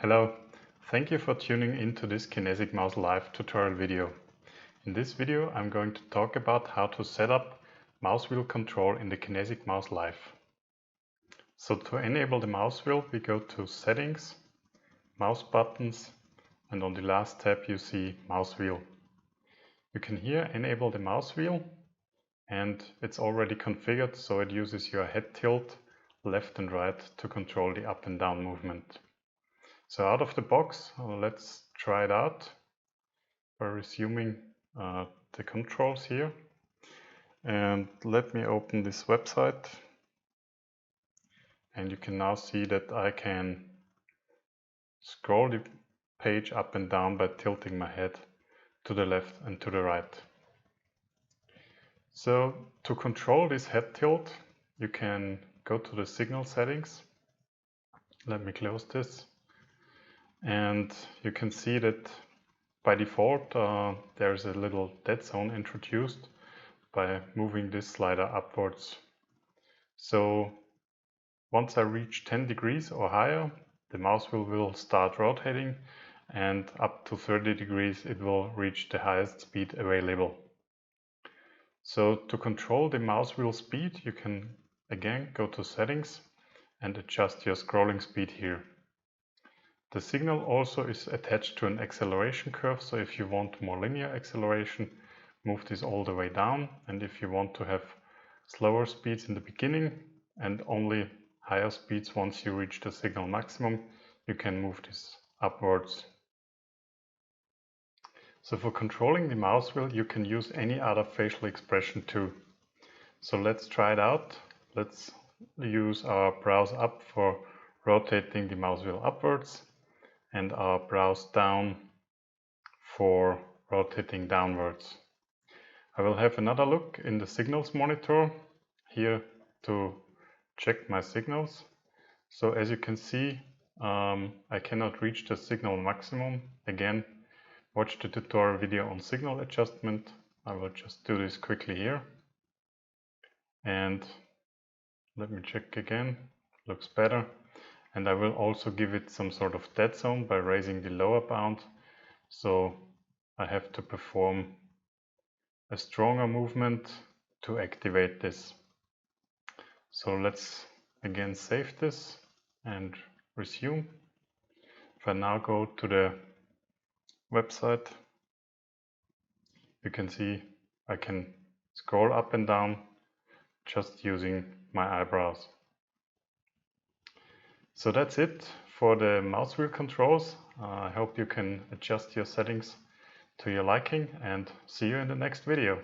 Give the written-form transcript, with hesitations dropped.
Hello, thank you for tuning into this KinesicMouse live tutorial video. In this video I'm going to talk about how to set up mouse wheel control in the KinesicMouse Live. So to enable the mouse wheel we go to Settings, Mouse Buttons, and on the last tab you see Mouse Wheel. You can here enable the mouse wheel and it's already configured so it uses your head tilt left and right to control the up and down movement. So out of the box, let's try it out by resuming the controls here. And let me open this website. And you can now see that I can scroll the page up and down by tilting my head to the left and to the right. So to control this head tilt, you can go to the signal settings. Let me close this. And you can see that by default there's a little dead zone introduced by moving this slider upwards. So once I reach 10 degrees or higher, the mouse wheel will start rotating, and up to 30 degrees it will reach the highest speed available. So to control the mouse wheel speed, you can again go to Settings and adjust your scrolling speed here. The signal also is attached to an acceleration curve, so if you want more linear acceleration, move this all the way down, and if you want to have slower speeds in the beginning and only higher speeds once you reach the signal maximum, you can move this upwards. So for controlling the mouse wheel you can use any other facial expression too. So let's try it out. Let's use our browse up for rotating the mouse wheel upwards, and our browse down for rotating downwards. I will have another look in the signals monitor here to check my signals. So as you can see, I cannot reach the signal maximum. Again, watch the tutorial video on signal adjustment. I will just do this quickly here. And let me check again, looks better. And I will also give it some sort of dead zone by raising the lower bound. So I have to perform a stronger movement to activate this. So let's again save this and resume. If I now go to the website, you can see I can scroll up and down just using my eyebrows. So that's it for the mouse wheel controls. I hope you can adjust your settings to your liking, and see you in the next video.